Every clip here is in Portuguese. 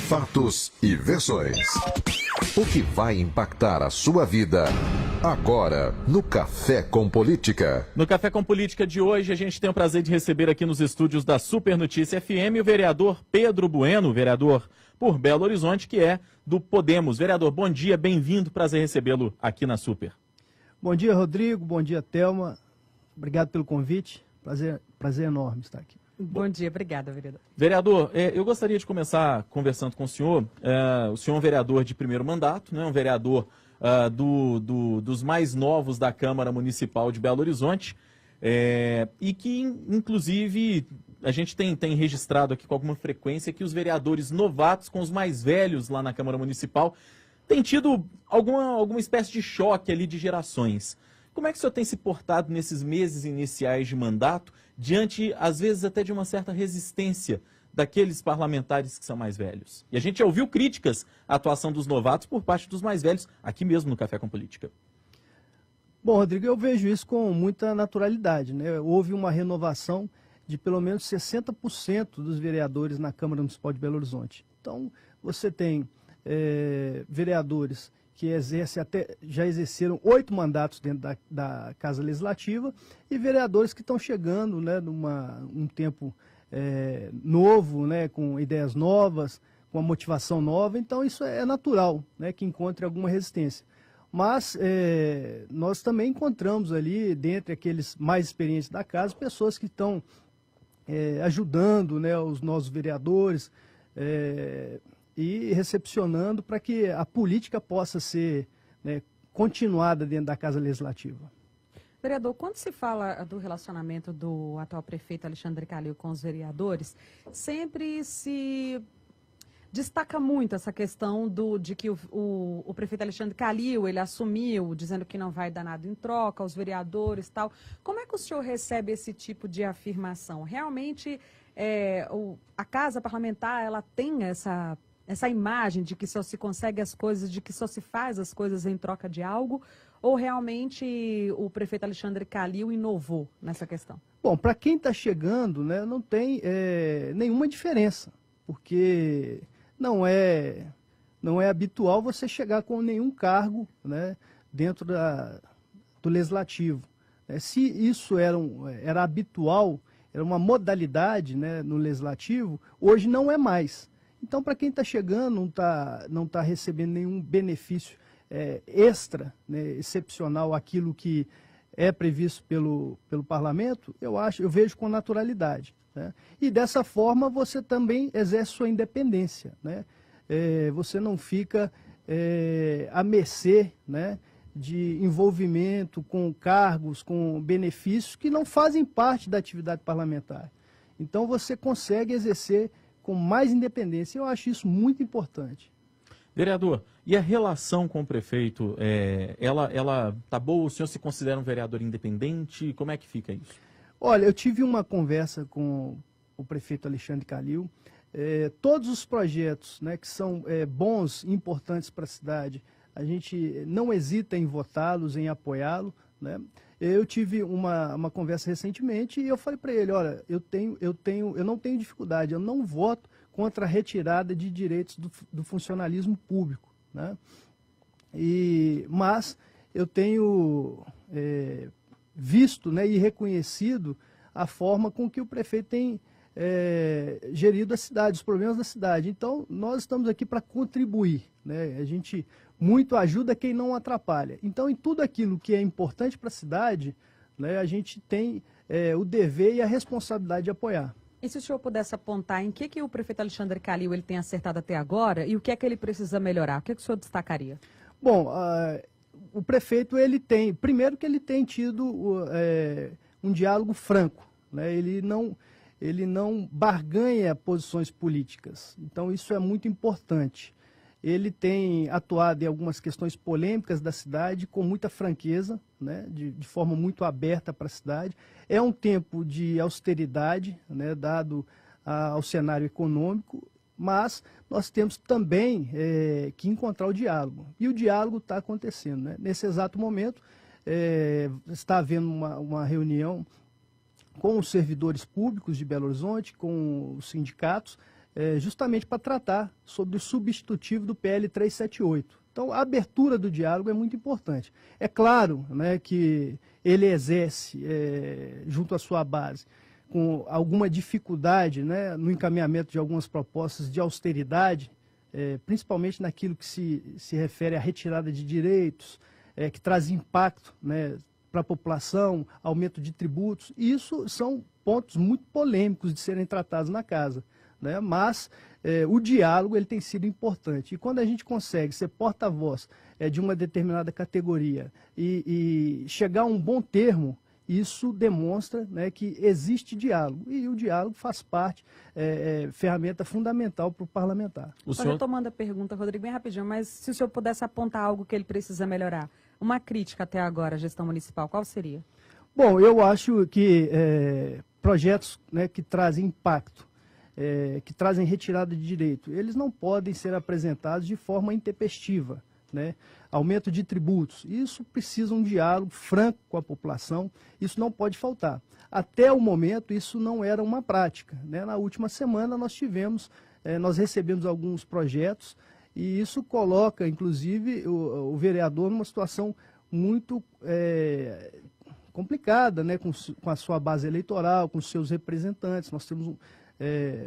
Fatos e versões. O que vai impactar a sua vida agora no Café com Política. No Café com Política de hoje, a gente tem o prazer de receber aqui nos estúdios da Super Notícia FM o vereador Pedro Bueno, vereador por Belo Horizonte, que é do Podemos. Vereador, bom dia, bem-vindo, prazer recebê-lo aqui na Super. Bom dia, Rodrigo, bom dia, Thelma. Obrigado pelo convite, prazer enorme estar aqui. Bom dia, obrigada, vereador. Vereador, eu gostaria de começar conversando com o senhor. O senhor é um vereador de primeiro mandato, né? Um vereador dos mais novos da Câmara Municipal de Belo Horizonte, e que, inclusive, a gente tem registrado aqui com alguma frequência que os vereadores novatos com os mais velhos lá na Câmara Municipal têm tido alguma espécie de choque ali de gerações. Como é que o senhor tem se portado nesses meses iniciais de mandato, diante, às vezes, até de uma certa resistência daqueles parlamentares que são mais velhos? E a gente já ouviu críticas à atuação dos novatos por parte dos mais velhos, aqui mesmo no Café com Política. Bom, Rodrigo, eu vejo isso com muita naturalidade, né? Houve uma renovação de pelo menos 60% dos vereadores na Câmara Municipal de Belo Horizonte. Então, você tem vereadores que já exerceram 8 mandatos dentro da Casa Legislativa e vereadores que estão chegando, né, um tempo novo, né, com ideias novas, com uma motivação nova. Então isso é natural, né, que encontre alguma resistência. Mas nós também encontramos ali, dentre aqueles mais experientes da casa, pessoas que estão ajudando, né, os nossos vereadores, e recepcionando para que a política possa ser, né, continuada dentro da Casa Legislativa. Vereador, quando se fala do relacionamento do atual prefeito Alexandre Calil com os vereadores, sempre se destaca muito essa questão de que o prefeito Alexandre Calil, ele assumiu, dizendo que não vai dar nada em troca aos vereadores e tal. Como é que o senhor recebe esse tipo de afirmação? Realmente, a Casa Parlamentar, ela tem essa imagem de que só se consegue as coisas, de que só se faz as coisas em troca de algo, ou realmente o prefeito Alexandre Calil inovou nessa questão? Bom, para quem está chegando, né, não tem nenhuma diferença, porque não é habitual você chegar com nenhum cargo, né, dentro do Legislativo. Se isso era habitual, era uma modalidade, né, no Legislativo, hoje não é mais. Então, para quem está chegando, não tá recebendo nenhum benefício extra, né, excepcional, aquilo que é previsto pelo parlamento, eu vejo com naturalidade, né? E dessa forma você também exerce sua independência, né? Você não fica à mercê, né, de envolvimento com cargos, com benefícios que não fazem parte da atividade parlamentar. Então você consegue exercer com mais independência. Eu acho isso muito importante. Vereador, e a relação com o prefeito, ela tá boa? O senhor se considera um vereador independente? Como é que fica isso? Olha, eu tive uma conversa com o prefeito Alexandre Calil. Todos os projetos, né, que são bons e importantes para a cidade, a gente não hesita em votá-los, em apoiá-los, né? Eu tive uma conversa recentemente e eu falei para ele, olha, eu não tenho dificuldade, eu não voto contra a retirada de direitos do funcionalismo público, né? Mas eu tenho visto, né, e reconhecido a forma com que o prefeito tem gerido a cidade, os problemas da cidade. Então, nós estamos aqui para contribuir, né? A gente muito ajuda quem não atrapalha. Então, em tudo aquilo que é importante para a cidade, né, a gente tem o dever e a responsabilidade de apoiar. E se o senhor pudesse apontar em que o prefeito Alexandre Calil ele tem acertado até agora e o que é que ele precisa melhorar? O que o senhor destacaria? Bom, o prefeito, primeiro que ele tem tido um diálogo franco, né? Ele não barganha posições políticas. Então, isso é muito importante. Ele tem atuado em algumas questões polêmicas da cidade com muita franqueza, né, de forma muito aberta para a cidade. É um tempo de austeridade, né, dado ao cenário econômico, mas nós temos também que encontrar o diálogo. E o diálogo está acontecendo, né? Nesse exato momento, está havendo uma reunião com os servidores públicos de Belo Horizonte, com os sindicatos, justamente para tratar sobre o substitutivo do PL 378. Então, a abertura do diálogo é muito importante. É claro, né, que ele exerce, junto à sua base, com alguma dificuldade, né, no encaminhamento de algumas propostas de austeridade, principalmente naquilo que se refere à retirada de direitos, que traz impacto, né, para a população, aumento de tributos. E isso são pontos muito polêmicos de serem tratados na casa, né? Mas o diálogo ele tem sido importante. E quando a gente consegue ser porta-voz de uma determinada categoria e chegar a um bom termo, isso demonstra, né, que existe diálogo. E o diálogo faz parte, ferramenta fundamental para o parlamentar. Só retomando a pergunta, Rodrigo, bem rapidinho, mas se o senhor pudesse apontar algo que ele precisa melhorar, uma crítica até agora à gestão municipal, qual seria? Bom, eu acho que projetos, né, que trazem impacto, que trazem retirada de direito, eles não podem ser apresentados de forma intempestiva, né? Aumento de tributos, isso precisa um diálogo franco com a população, isso não pode faltar. Até o momento, isso não era uma prática, né? Na última semana nós recebemos alguns projetos e isso coloca, inclusive, o vereador numa situação muito complicada, né? Com a sua base eleitoral, com os seus representantes. Nós temos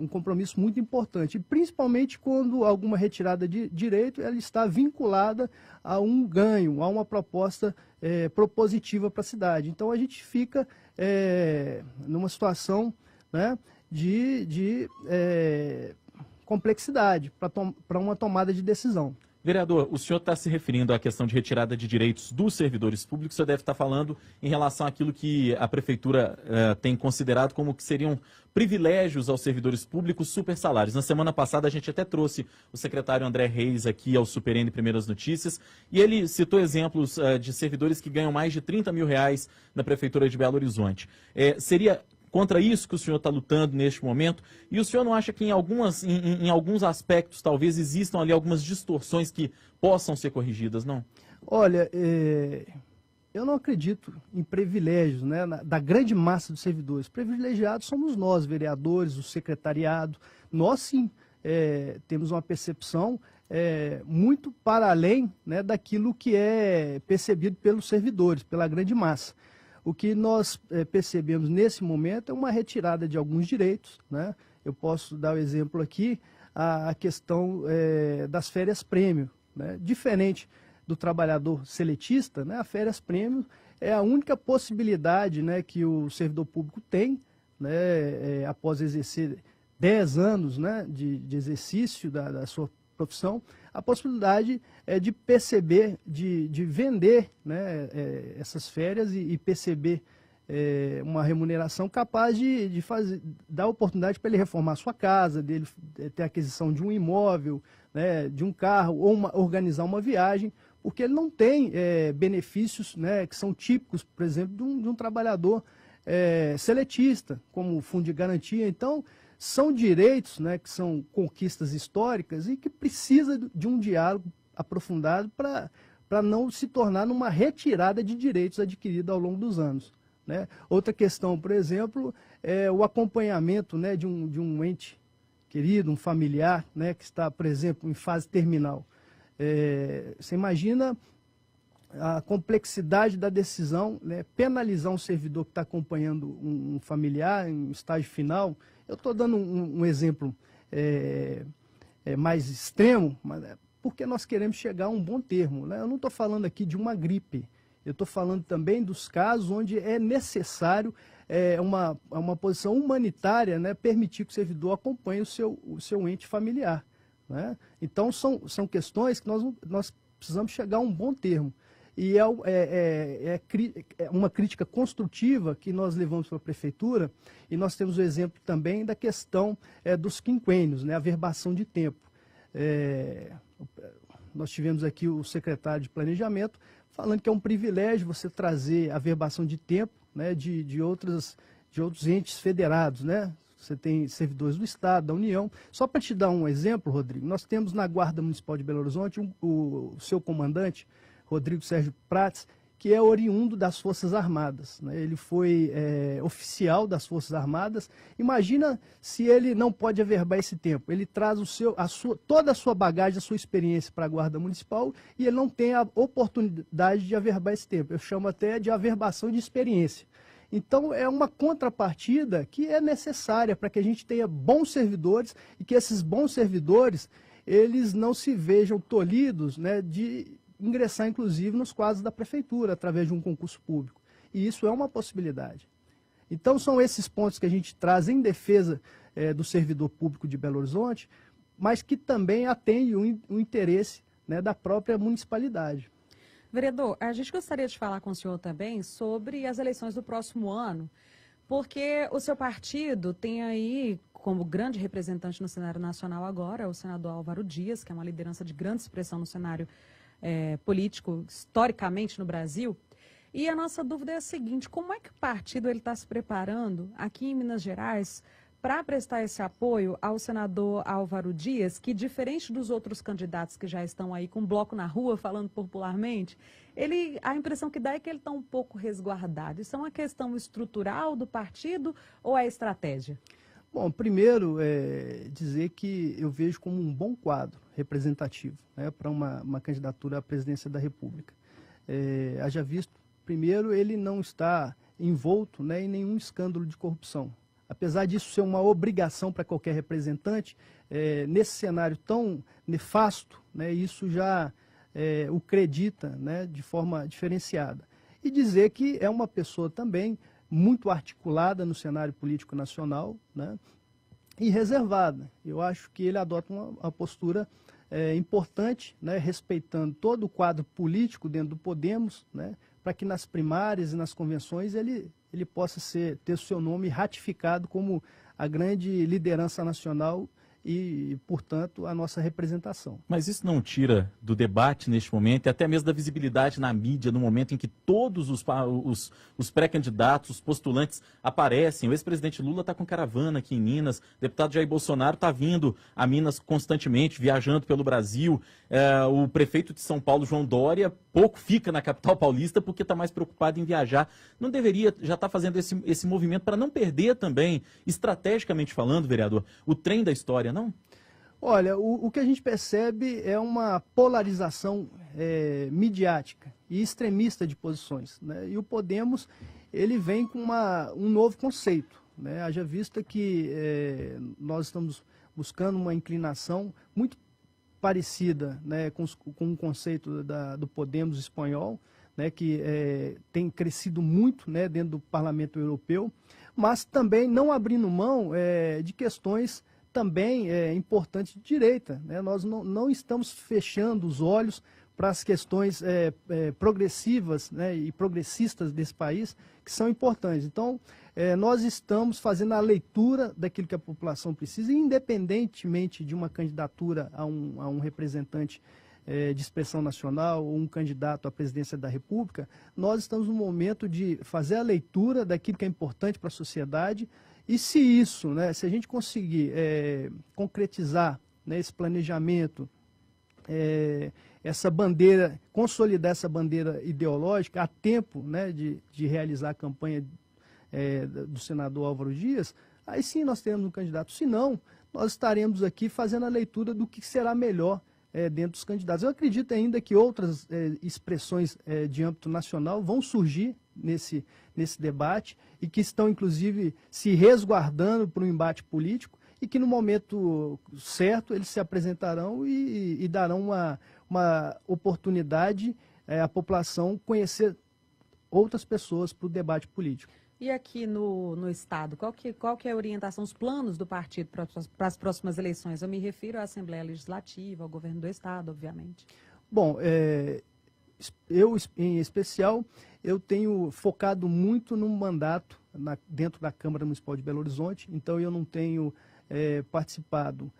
um compromisso muito importante, principalmente quando alguma retirada de direito ela está vinculada a um ganho, a uma proposta propositiva para a cidade. Então a gente fica numa situação, né, de complexidade para uma tomada de decisão. Vereador, o senhor está se referindo à questão de retirada de direitos dos servidores públicos, o senhor deve estar falando em relação àquilo que a Prefeitura tem considerado como que seriam privilégios aos servidores públicos, super salários. Na semana passada a gente até trouxe o secretário André Reis aqui ao Super N Primeiras Notícias e ele citou exemplos de servidores que ganham mais de R$30 mil na Prefeitura de Belo Horizonte. Seria contra isso que o senhor está lutando neste momento? E o senhor não acha que em alguns aspectos talvez existam ali algumas distorções que possam ser corrigidas, não? Olha, eu não acredito em privilégios, né, da grande massa dos servidores. Privilegiados somos nós, vereadores, o secretariado. Nós sim temos uma percepção muito para além, né, daquilo que é percebido pelos servidores, pela grande massa. O que nós percebemos nesse momento é uma retirada de alguns direitos, né? Eu posso dar o exemplo aqui, a questão das férias-prêmio, né? Diferente do trabalhador seletista, né? A férias-prêmio é a única possibilidade, né, que o servidor público tem, né, após exercer 10 anos, né, de exercício da sua profissão, a possibilidade de perceber, de vender, né, essas férias e perceber uma remuneração capaz de dar oportunidade para ele reformar a sua casa, dele ter aquisição de um imóvel, né, de um carro, ou organizar uma viagem, porque ele não tem benefícios, né, que são típicos, por exemplo, de um trabalhador seletista, como o fundo de garantia. Então, são direitos, né, que são conquistas históricas e que precisa de um diálogo aprofundado para não se tornar numa retirada de direitos adquiridos ao longo dos anos, né? Outra questão, por exemplo, é o acompanhamento, né, de um ente querido, um familiar, né, que está, por exemplo, em fase terminal. Você imagina a complexidade da decisão, né, penalizar um servidor que está acompanhando um familiar em estágio final. Eu estou dando um exemplo mais extremo, porque nós queremos chegar a um bom termo, né? Eu não estou falando aqui de uma gripe, eu estou falando também dos casos onde é necessário uma posição humanitária, né, permitir que o servidor acompanhe o seu ente familiar, né? Então, são questões que nós precisamos chegar a um bom termo. E é uma crítica construtiva que nós levamos para a Prefeitura, e nós temos o exemplo também da questão dos quinquênios, né, a verbação de tempo. Nós tivemos aqui o secretário de Planejamento falando que é um privilégio você trazer a verbação de tempo, né, de outros entes federados, né? Você tem servidores do Estado, da União. Só para te dar um exemplo, Rodrigo, nós temos na Guarda Municipal de Belo Horizonte o seu comandante, Rodrigo Sérgio Prates, que é oriundo das Forças Armadas, né? Ele foi oficial das Forças Armadas. Imagina se ele não pode averbar esse tempo. Ele traz toda a sua bagagem, a sua experiência para a Guarda Municipal e ele não tem a oportunidade de averbar esse tempo. Eu chamo até de averbação de experiência. Então, é uma contrapartida que é necessária para que a gente tenha bons servidores e que esses bons servidores, eles não se vejam tolhidos, né, de ingressar, inclusive, nos quadros da prefeitura, através de um concurso público. E isso é uma possibilidade. Então, são esses pontos que a gente traz em defesa do servidor público de Belo Horizonte, mas que também atende o interesse, né, da própria municipalidade. Vereador, a gente gostaria de falar com o senhor também sobre as eleições do próximo ano, porque o seu partido tem aí, como grande representante no cenário nacional agora, o senador Álvaro Dias, que é uma liderança de grande expressão no cenário político, historicamente, no Brasil. E a nossa dúvida é a seguinte: como é que o partido está se preparando aqui em Minas Gerais para prestar esse apoio ao senador Álvaro Dias, que, diferente dos outros candidatos que já estão aí com bloco na rua, falando popularmente, a impressão que dá é que ele está um pouco resguardado. Isso é uma questão estrutural do partido ou é estratégia? Bom, primeiro, dizer que eu vejo como um bom quadro representativo, né, para uma candidatura à presidência da República. Haja visto, primeiro, ele não está envolto, né, em nenhum escândalo de corrupção. Apesar disso ser uma obrigação para qualquer representante, nesse cenário tão nefasto, né, isso já o acredita, né, de forma diferenciada. E dizer que é uma pessoa também muito articulada no cenário político nacional, né, e reservada. Eu acho que ele adota uma postura importante, né, respeitando todo o quadro político dentro do Podemos, né, para que nas primárias e nas convenções ele possa ter o seu nome ratificado como a grande liderança nacional e, portanto, a nossa representação. Mas isso não tira do debate neste momento e até mesmo da visibilidade na mídia, no momento em que todos os pré-candidatos, os postulantes aparecem. O ex-presidente Lula está com caravana aqui em Minas, o deputado Jair Bolsonaro está vindo a Minas constantemente, viajando pelo Brasil. O prefeito de São Paulo, João Dória, pouco fica na capital paulista porque está mais preocupado em viajar. Não deveria já estar fazendo esse movimento para não perder também, estrategicamente falando, vereador, o trem da história, não? Olha, o que a gente percebe é uma polarização midiática e extremista de posições, né? E o Podemos, ele vem com um novo conceito, né? Haja vista que nós estamos buscando uma inclinação muito parecida, né, com o conceito do Podemos espanhol, né, que tem crescido muito, né, dentro do Parlamento Europeu, mas também não abrindo mão de questões também importantes de direita, né? Nós não estamos fechando os olhos para as questões progressivas, né, e progressistas desse país, que são importantes. Então, nós estamos fazendo a leitura daquilo que a população precisa, e independentemente de uma candidatura a um representante de expressão nacional ou um candidato à presidência da República, nós estamos no momento de fazer a leitura daquilo que é importante para a sociedade. E se isso, né, se a gente conseguir concretizar, né, esse planejamento, essa bandeira, consolidar essa bandeira ideológica a tempo, né, de realizar a campanha do senador Álvaro Dias, aí sim nós teremos um candidato. Se não, nós estaremos aqui fazendo a leitura do que será melhor dentro dos candidatos. Eu acredito ainda que outras expressões de âmbito nacional vão surgir nesse debate e que estão, inclusive, se resguardando para o embate político e que, no momento certo, eles se apresentarão e darão uma oportunidade à população conhecer outras pessoas para o debate político. E aqui no Estado, qual que é a orientação, os planos do partido para as próximas eleições? Eu me refiro à Assembleia Legislativa, ao governo do Estado, obviamente. Bom, eu, em especial, eu tenho focado muito no mandato dentro da Câmara Municipal de Belo Horizonte, então eu não tenho participado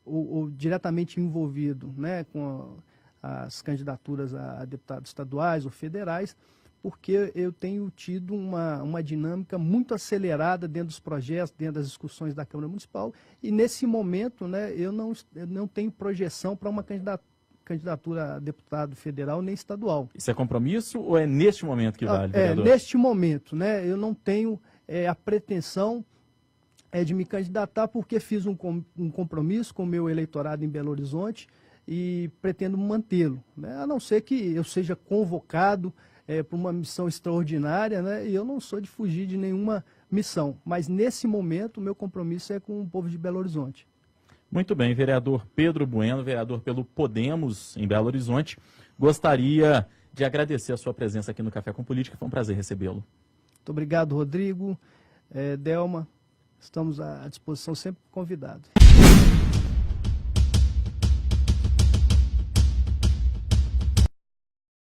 ou diretamente envolvido, né, com as candidaturas a deputados estaduais ou federais, porque eu tenho tido uma dinâmica muito acelerada dentro dos projetos, dentro das discussões da Câmara Municipal, e nesse momento, né, eu não tenho projeção para uma candidatura a deputado federal nem estadual. Isso é compromisso ou é neste momento que vale, vereador? Neste momento, né? Eu não tenho a pretensão de me candidatar porque fiz um compromisso com o meu eleitorado em Belo Horizonte e pretendo mantê-lo, né? A não ser que eu seja convocado para uma missão extraordinária, né? E eu não sou de fugir de nenhuma missão, mas nesse momento o meu compromisso é com o povo de Belo Horizonte. Muito bem, vereador Pedro Bueno, vereador pelo Podemos em Belo Horizonte, gostaria de agradecer a sua presença aqui no Café com Política, foi um prazer recebê-lo. Muito obrigado, Rodrigo, Delma, estamos à disposição, sempre convidado.